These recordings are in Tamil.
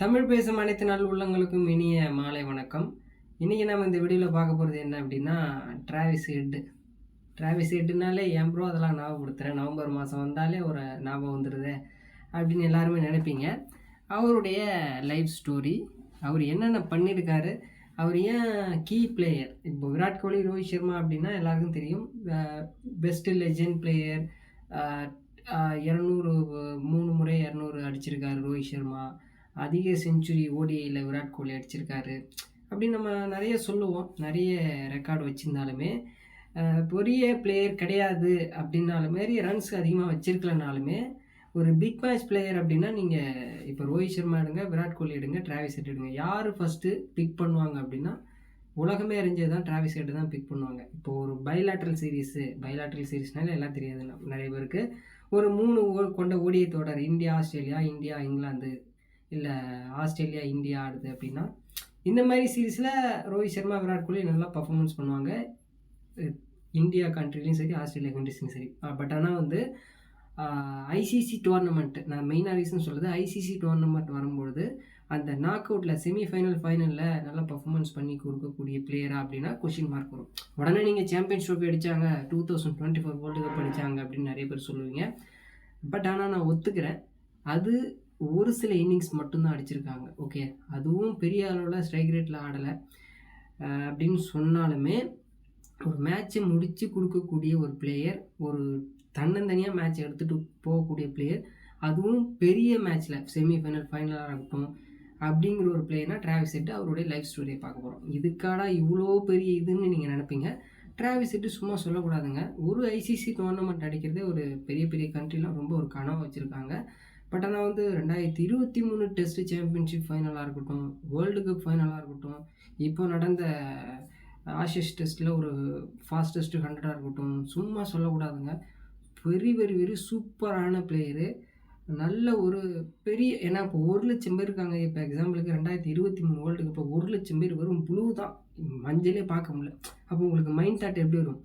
தமிழ் பேசும் அனைத்து நாள் உள்ளங்களுக்கும் இனிய மாலை வணக்கம். இன்னைக்கு நம்ம இந்த வீடியோவில் பார்க்க போகிறது என்ன அப்படின்னா, டிராவிஸ் ஹெட். டிராவிஸ் ஹெட்னாலே ஏன் ப்ரோ அதெல்லாம் ஞாபகப்படுத்துகிறேன், நவம்பர் மாதம் வந்தாலே ஒரு ஞாபகம் வந்துடுது அப்படின்னு எல்லாருமே நினைப்பீங்க. அவருடைய லைஃப் ஸ்டோரி, அவர் என்னென்ன பண்ணியிருக்காரு, அவர் ஏன் கீ பிளேயர். இப்போ விராட் கோலி, ரோஹித் சர்மா அப்படின்னா எல்லாருக்கும் தெரியும், பெஸ்ட் லெஜெண்ட் பிளேயர். 200 3 முறை 200 அடிச்சிருக்காரு ரோஹித் சர்மா. அதிக செஞ்சுரி ஓடிஐயில் விராட் கோலி அடிச்சிருக்காரு அப்படின்னு நம்ம நிறைய சொல்லுவோம். நிறைய ரெக்கார்டு வச்சுருந்தாலுமே பெரிய பிளேயர் கிடையாது அப்படின்னாலுமே, ரன்ஸ் அதிகமாக வச்சிருக்கலனாலுமே, ஒரு பிக் மேட்ச் பிளேயர் அப்படின்னா நீங்கள் இப்போ ரோஹித் சர்மா எடுங்க, விராட் கோலி எடுங்க, டிராவிஸ் ஹெட் எடுங்க, யார் ஃபஸ்ட்டு பிக் பண்ணுவாங்க அப்படின்னா உலகமே அறிஞ்சது தான் டிராவிஸ் ஹெட் தான் பிக் பண்ணுவாங்க. இப்போ ஒரு பைலாட்ரல் சீரீஸ்னால எல்லாம் தெரியாது நிறைய பேருக்கு. ஒரு 3 கொண்ட ஓடிஐ தொடர், இந்தியா ஆஸ்திரேலியா, இந்தியா இங்கிலாந்து, இல்லை ஆஸ்திரேலியா இந்தியா ஆடுது அப்படின்னா, இந்த மாதிரி சீரீஸில் ரோஹித் சர்மா, விராட் கோலி நல்லா பர்ஃபார்மன்ஸ் பண்ணுவாங்க. இந்தியா கண்ட்ரிலையும் சரி, ஆஸ்திரேலியா கண்ட்ரிஸ்லையும் சரி. பட் ஆனால் வந்து ஐசிசி டோர்னமெண்ட், நான் மெயினாக ரீசன் சொல்கிறது, ஐசிசி டோர்னமெண்ட் வரும்பொழுது அந்த நாக் அவுட்டில் ஃபைனலில் நல்லா பர்ஃபார்மன்ஸ் பண்ணி கொடுக்கக்கூடிய பிளேயரா அப்படின்னா கொஷின் மார்க் வரும். உடனே நீங்கள் சாம்பியன்ஸ் ட்ரோஃபி அடித்தாங்க, 2024 வேர்ல்டு கப் அடித்தாங்க அப்படின்னு நிறைய பேர் சொல்லுவீங்க. பட் ஆனால் நான் ஒத்துக்கிறேன், அது ஒரு சில இன்னிங்ஸ் மட்டும்தான் அடிச்சிருக்காங்க. ஓகே, அதுவும் பெரிய அளவில் ஸ்ட்ரைக் ரேட்டில் ஆடலை அப்படின்னு சொன்னாலுமே, ஒரு மேட்ச்சை முடித்து கொடுக்கக்கூடிய ஒரு பிளேயர், ஒரு தன்னந்தனியாக மேட்ச் எடுத்துகிட்டு போகக்கூடிய பிளேயர், அதுவும் பெரிய மேட்ச்சில் செமிஃபைனல், ஃபைனலாக இருக்கட்டும் அப்படிங்கிற ஒரு பிளேயர்னால் டிராவிஸ் ஹெட். அவருடைய லைஃப் ஸ்டோரியை பார்க்க போகிறோம். இதுக்காடா இவ்வளோ பெரிய இதுன்னு நீங்கள் நினைப்பீங்க. டிராவிஸ் ஹெட் சும்மா சொல்லக்கூடாதுங்க. ஒரு ஐசிசி டோர்னமெண்ட் அடிக்கிறதே ஒரு பெரிய பெரிய கண்ட்ரிலாம் ரொம்ப ஒரு கனவு வச்சுருக்காங்க. பட் ஆனால் வந்து 2023 டெஸ்ட் சாம்பியன்ஷிப் ஃபைனலாக இருக்கட்டும், வேர்ல்டு கப் ஃபைனலாக இருக்கட்டும், இப்போ நடந்த ஆஷஸ் டெஸ்ட்டில் ஒரு ஃபாஸ்டஸ்ட் 100 இருக்கட்டும், சும்மா சொல்லக்கூடாதுங்க. வெரி வெரி வெரி சூப்பரான பிளேயரு. நல்ல ஒரு பெரிய, ஏன்னா இப்போ 1,00,000 பேர் இருக்காங்க. இப்போ எக்ஸாம்பிளுக்கு 2023 வேர்ல்டு கப் 1,00,000 பேர் வெறும் ப்ளூ தான், மஞ்சளே பார்க்க முடியல. அப்போ உங்களுக்கு மைண்ட் தாட் எப்படி வரும்?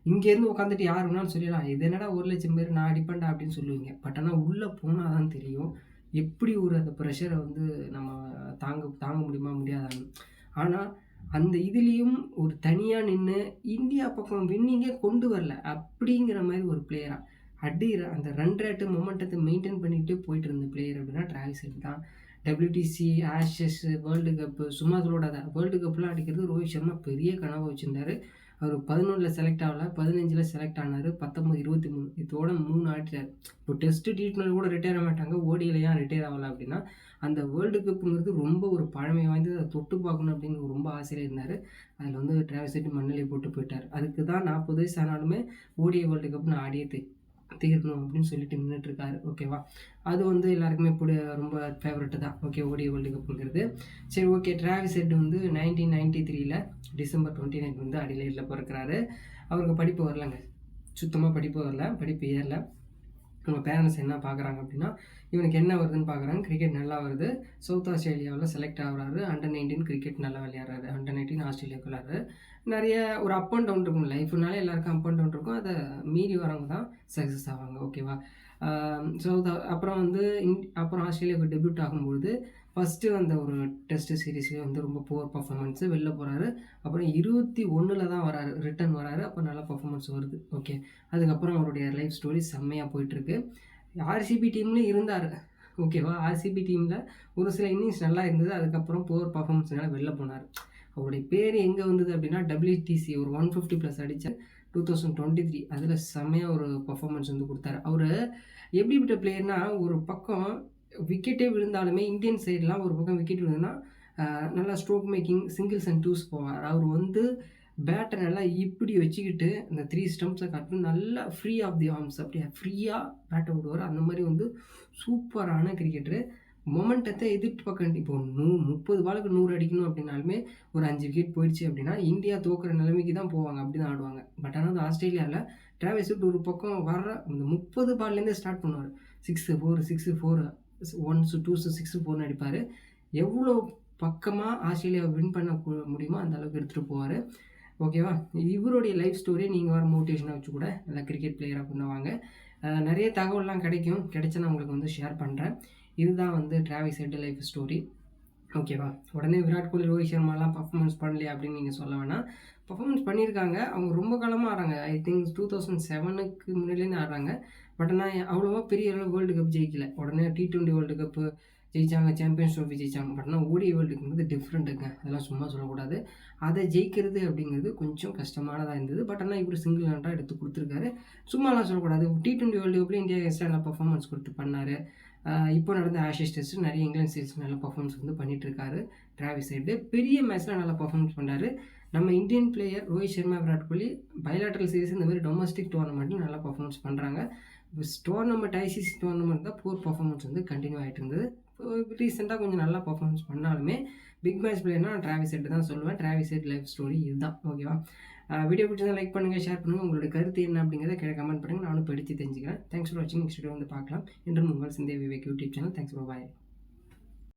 இங்கேருந்து உட்காந்துட்டு யார் வேணாலும் சொல்லலாம், இது என்னடா 1,00,000 பேர் நான் அடிப்பேன்டா அப்படின்னு சொல்லுவீங்க. பட் ஆனால் உள்ளே போனால் தான் தெரியும் எப்படி ஒரு அந்த ப்ரெஷரை வந்து நம்ம தாங்க முடியுமா முடியாதான்னு. ஆனால் அந்த இதுலேயும் ஒரு தனியாக நின்று இந்தியா பக்கம் வின்னிங்கே கொண்டு வரல அப்படிங்கிற மாதிரி ஒரு பிளேயராக அடிக்கிற அந்த ரன் ரேட்டு மொமெண்டத்தை மெயின்டைன் பண்ணிக்கிட்டே போயிட்டு இருந்த பிளேயர் அப்படின்னா டிராவிஸ் ஹெட் தான். WTC, ஆஷஸ், வேர்ல்டு கப்பு, சும்மா சொல்லக்கூடாது, வேர்ல்டு கப்லாம் அடிக்கிறது ரோஹித் சர்மா பெரிய கனவு வச்சுருந்தாரு. அவர் 11 செலக்ட் ஆகலை, 15 செலக்ட் ஆனார், 19, 23 இதோட 3 ஆடிட்டார். இப்போ டெஸ்ட் T20 கூட ரிட்டையர் ஆக மாட்டாங்க. ஓடியில் ஏன் ரிட்டையர் ஆகலை அப்படின்னா, அந்த வேர்ல்டு கப்புங்கிறது ரொம்ப ஒரு பழமை வாய்ந்தது, அதை தொட்டு பார்க்கணும் அப்படின்னு ரொம்ப ஆசையில் இருந்தார். அதில் வந்து டிராவிஸ் ஹெட் மண்ணிலே போட்டு போயிட்டார். அதுக்கு தான் 40 வயசு ஆனாலுமே ஓடிஐ வேர்ல்டு கப் நான் ஆடியே தீரணும் அப்படின்னு சொல்லிட்டு நின்றுட்டுருக்காரு. ஓகேவா, அது வந்து எல்லாருக்குமே ரொம்ப ஃபேவரெட்டு தான். ஓகே, ஓடிஐ வேர்ல்டு கப்புங்கிறது. சரி, ஓகே. டிராவிஸ் ஹெட் வந்து 1993 டிசம்பர் 29 வந்து அடிலைடில் பிறக்கிறாரு. அவருக்கு படிப்பு வரலங்க, சுத்தமாக படிப்பு வரல, படிப்பு ஏறல. அவங்க பேரண்ட்ஸ் என்ன பார்க்குறாங்க அப்படின்னா, இவனுக்கு என்ன வருதுன்னு பார்க்குறாங்க. கிரிக்கெட் நல்லா வருது, சவுத் ஆஸ்திரேலியாவில் செலக்ட் ஆகுறாரு. அண்டர்-19 கிரிக்கெட் நல்லா விளையாடுறாரு, அண்டர்-19 ஆஸ்திரேலியாவுக்கு விளையாடுறாரு. நிறைய ஒரு அப் அண்ட் டவுன் இருக்கும், லைஃப்னாலே எல்லாருக்கும் அப் அண்ட் டவுன் இருக்கும். அதை மீறி வரவங்க தான் சக்ஸஸ் ஆவாங்க. ஓகேவா. அப்புறம் வந்து அப்புறம் ஆஸ்திரேலியாவுக்கு டெபியூட் ஆகும்பொழுது ஃபஸ்ட்டு வந்த ஒரு டெஸ்ட் சீரீஸ்லேயே வந்து ரொம்ப புவர் பர்ஃபார்மன்ஸு, வெளில போகிறாரு. அப்புறம் 21 தான் வராரு, ரிட்டன் வராரு. அப்போ நல்லா பர்ஃபார்மன்ஸ் வருது. ஓகே, அதுக்கப்புறம் அவருடைய லைஃப் ஸ்டோரி செம்மையாக போயிட்டுருக்கு. ஆர்சிபி டீம்லேயும் இருந்தார். ஓகேவா, ஆர்சிபி டீமில் ஒரு சில இன்னிங்ஸ் நல்லா இருந்தது, அதுக்கப்புறம் புவர் பர்ஃபார்மன்ஸ்னால வெளில போனார். அவருடைய பேர் எங்கே வந்தது அப்படின்னா, WTC ஒரு 150+ அடித்தார் 2023. அதில் செம்மையாக ஒரு பர்ஃபார்மன்ஸ் வந்து கொடுத்தாரு. அவர் எப்படிப்பட்ட பிளேயர்னா, ஒரு பக்கம் விக்கெட்டே விழுந்தாலுமே இந்தியன் சைட்லாம் ஒரு பக்கம் விக்கெட் விழுதுன்னா நல்லா stroke making, singles and twos போவார். அவர் வந்து பேட்டை நல்லா இப்படி வச்சுக்கிட்டு இந்த 3 ஸ்டம்ப்ஸை கட்டு நல்லா ஃப்ரீ ஆஃப் தி ஆர்ம்ஸ் அப்படியே ஃப்ரீயாக பேட்டை விடுவார். அந்த மாதிரி வந்து சூப்பரான கிரிக்கெட்டரு. மொமெண்டத்தை எதிர்த்து பக்கம் இப்போ 30 பாலுக்கு 100 அடிக்கணும் அப்படின்னாலுமே ஒரு 5 விக்கெட் போயிடுச்சு அப்படின்னா இந்தியா தோக்குற நிலைமைக்கு தான் போவாங்க, அப்படி தான் ஆடுவாங்க. பட் ஆனால் ஆஸ்திரேலியாவில் டிராவிஸ் ஹெட் ஒரு பக்கம் வர்ற இந்த 30 பால்லேருந்தே ஸ்டார்ட் பண்ணுவார். 6-4 1s 2s 6-4 அடிப்பார். எவ்வளோ பக்கமாக ஆஸ்திரேலியாவை வின் பண்ண முடியுமோ அந்த அளவுக்கு எடுத்துகிட்டு போவார். ஓகேவா, இவருடைய லைஃப் ஸ்டோரியை நீங்கள் வர மோட்டிவேஷனாக வச்சு கூட நல்லா கிரிக்கெட் பிளேயராக பண்ணுவாங்க. நிறைய தகவல்லாம் கிடைக்கும், கிடைச்சா நான் உங்களுக்கு வந்து ஷேர் பண்ணுறேன். இதுதான் வந்து டிராவிஸ் ஹெட் லைஃப் ஸ்டோரி. ஓகேவா? உடனே விராட் கோலி, ரோஹித் சர்மாலாம் பெர்ஃபார்மன்ஸ் பண்ணலையா அப்படின்னு நீங்க சொல்ல வேணாம். பெர்ஃபார்மன்ஸ் பண்ணியிருக்காங்க. அவங்க ரொம்ப காலமா ஆடுறாங்க. ஐ திங்க் 2007க்கு முன்னாடிலேருந்து ஆடுறாங்க. பட் ஆனா அவ்வளவா பெரிய அளவு வேர்ல்டு கப் ஜெயிக்கல. உடனே T20 வேர்ல்டு கப்பு ஜெயிச்சாங்க, சாம்பியன்ஸ் ட்ரோஃபி ஜெயிச்சாங்க. பட் ஆனா ODI வேர்ல்டு கப்ங்கிறது டிஃப்ரெண்ட்டுங்க. அதெல்லாம் சும்மா சொல்லக்கூடாது. அத ஜெயிக்கிறது அப்படிங்கிறது கொஞ்சம் கஷ்டமானதா இருந்தது. பட் ஆனா இவரு சிங்கிள் ஹேண்டா எடுத்து குடுத்துருக்காரு. சும்மாலாம் சொல்லக்கூடாது. T20 வேர்ல்டு கப்லயும் இந்தியா எகென்ஸ்டா நல்லா பெர்ஃபார்மன்ஸ் குடுத்து பண்ணாரு. இப்போ நடந்த ஆஷஸ் டெஸ்ட் நிறைய இங்கிலாந்து சீரிஸ் நல்ல பர்ஃபார்மன்ஸ் வந்து பண்ணிட்டு இருக்காரு டிராவிஸ் ஹெட். பெரிய மேட்ச்ல நல்லா பர்ஃபார்மன்ஸ் பண்ணாரு. நம்ம Indian player Rohit Sharma, Virat Kohli bilateral series இந்த மாதிரி டொமஸ்டிக் டோர்னமெண்ட்ல நல்லா பர்ஃபார்மன்ஸ் பண்றாங்க. டோர்னமெண்ட் ஐசிசி டோர்னமெண்ட் தான் புவர் பர்ஃபார்மன்ஸ் வந்து கண்டினியூ ஆகிட்டு இருந்தது. இப்போ ரீசெண்டாக கொஞ்சம் நல்லா பர்ஃபார்மன்ஸ் பண்ணாலுமே பிக் மேட்ச் பிளேயர்னா டிராவிஸ் ஹெட் தான் சொல்லுவேன். டிராவிஸ் ஹெட் லைஃப் ஸ்டோரி இதுதான். ஓகேவா? வீடியோ பிடிச்சதா லைக் பண்ணுங்கள், ஷேர் பண்ணுங்கள். உங்களோட கருத்து என்ன அப்படிங்கிறத கீழே கமெண்ட் பண்ணுங்கள். நானும் படித்து தெரிஞ்சுக்கிறேன். தேங்க்ஸ் ஃபார் வாட்சிங். நெக்ஸ்ட் வீடியோ வந்து பார்க்கலாம். என்றும் உங்கள் சிந்தை Vivek YouTube channel. Thanks for bye.